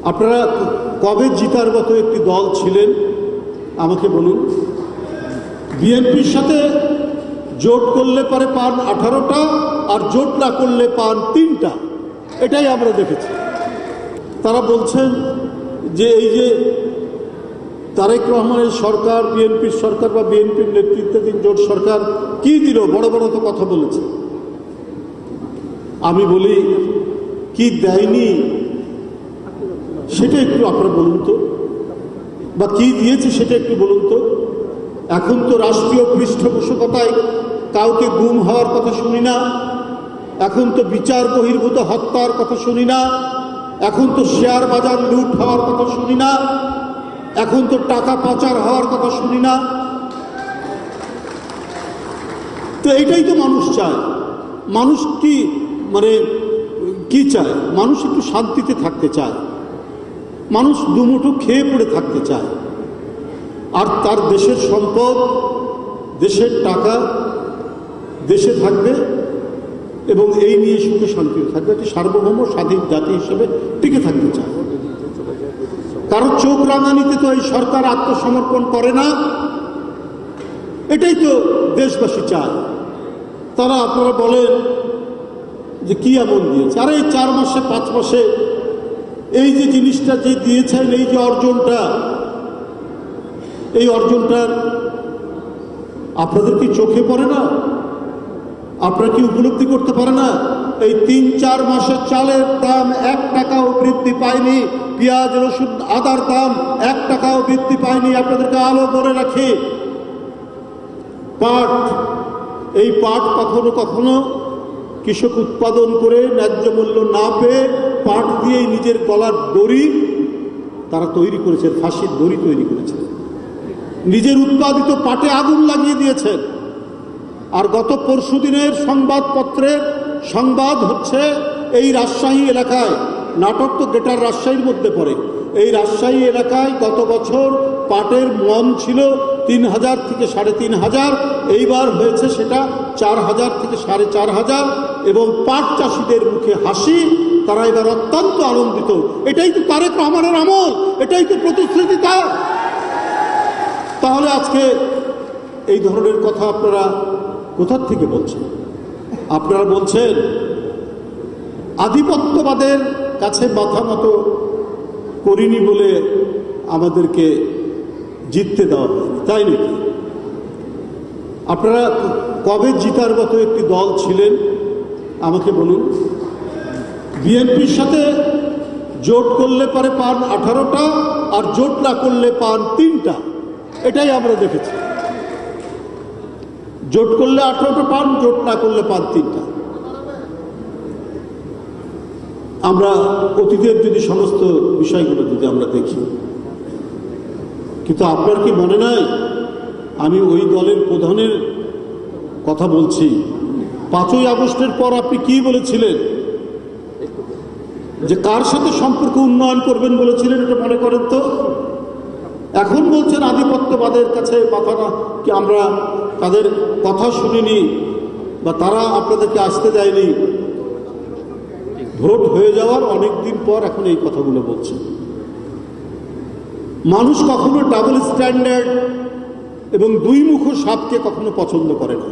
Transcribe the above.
আপনারা কবে জিতার মতো একটি দল ছিলেন আমাকে বলুন। বিএনপির সাথে জোট করলে পরে পান 18টা, আর জোট না করলে পান 3টা। এটাই আমরা দেখেছি। তারা বলছেন যে এই যে তারেক রহমানের সরকার, বিএনপির সরকার বা বিএনপির নেতৃত্বাধীন জোট সরকার কি দিল, বড় বড় তো কথা বলেছে। আমি বলি কি দেয়নি সেটা একটু আপনারা বলুন তো, বা কি দিয়েছে সেটা একটু বলুন তো। এখন তো রাষ্ট্রীয় পৃষ্ঠপোষকতায় কাউকে গুম হওয়ার কথা শুনি না, এখন তো বিচার বহির্ভূত হত্যার কথা শুনি না, এখন তো শেয়ার বাজার লুট হওয়ার কথা শুনি না, এখন তো টাকা পাচার হওয়ার কথা শুনি না। তো এইটাই তো মানুষ চায়। মানুষ কি কি চায়? মানুষ একটু শান্তিতে থাকতে চায়, মানুষ দুমুঠো খেয়ে পড়ে থাকতে চায়, আর তার দেশের সম্পদ, দেশের টাকা দেশে থাকবে এবং এই নিয়ে সুখে শান্তিতে থাকবে, একটি সার্বভৌম স্বাধীন জাতি হিসেবে টিকে থাকতে চায়। কারণ চোখ রাঙানিতে তো এই সরকার আত্মসমর্পণ করে না, এটাই তো দেশবাসী চায়। তারা আপনারা বলেন যে কি এমন দিয়েছে, আরে এই 4 মাসে 5 মাসে এই যে জিনিসটা যে দিয়েছেন, এই যে অর্জনটা, এই অর্জনটার আপনাদের কি চোখে পড়ে না? আপনারা কি উপলব্ধি করতে পারে না? এই 3-4 মাসে চালের দাম 1 টাকাও বৃদ্ধি পায়নি, পেঁয়াজ রসুন আদার দাম 1 টাকাও বৃদ্ধি পায়নি। আপনাদেরকে আলো করে রাখি, পাট, এই পাট কখনো কখনো কৃষক উৎপাদন করে ন্যায্য মূল্য না পেয়ে পাট দিয়েই নিজের গলার দড়ি তারা তৈরি করেছেন, ফাঁসির দড়ি তৈরি করেছেন, নিজের উৎপাদিত পাটে আগুন লাগিয়ে দিয়েছেন। আর গত পরশুদিনের সংবাদপত্রের সংবাদ হচ্ছে এই রাজশাহী এলাকায়, নাটক তো গ্রেটার রাজশাহীর মধ্যে পড়ে, এই রাজশাহী এলাকায় গত বছর পাটের মন ছিল 3000 থেকে 3500, এইবার হয়েছে সেটা 4000 থেকে 4500, এবং পাট চাষিদের মুখে হাসি, তারা এবার অত্যন্ত আনন্দিত। এটাই তো তারেক রহমানের আমল, এটাই তো প্রতিশ্রুতি তার। তাহলে আজকে এই ধরনের কথা আপনারা কোথার থেকে বলছেন? আপনারা বলছেন আধিপত্যবাদের কাছে মাথা নত করিনি বলে আমাদেরকে জিততে দেওয়া হয়নি, তাই নাকি? আপনারা কবে জিতার মতো একটি দল ছিলেন আমাকে বলুন। বিএনপির সাথে জোট করলে পরে পান 18টা, আর জোট না করলে পান 3টা। এটাই আমরা দেখেছি। জোট করলে 18টা পান, জোট না করলে পান 3টা। আমরা অতীতের যদি সমস্ত বিষয়গুলো যদি আমরা দেখি, কিন্তু আপনার কি মনে নাই আমি ওই দলের প্রধানের কথা বলছি? 5ই আগস্টের পর আপনি কি বলেছিলেন? যে কার সাথে সম্পর্ক উন্নয়ন করবেন বলেছিলেন, এটা মনে করেন তো? এখন বলছেন আধিপত্যবাদের কাছে মাথা না, কি আমরা তাদের কথা শুনিনি বা তারা আপনাদেরকে আসতে দেয়নি। ভোট হয়ে যাওয়ার অনেক দিন পর এখন এই কথাগুলো বলছে। মানুষ কখনো ডাবল স্ট্যান্ডার্ড এবং দুই মুখো সাপকে কখনো পছন্দ করে না।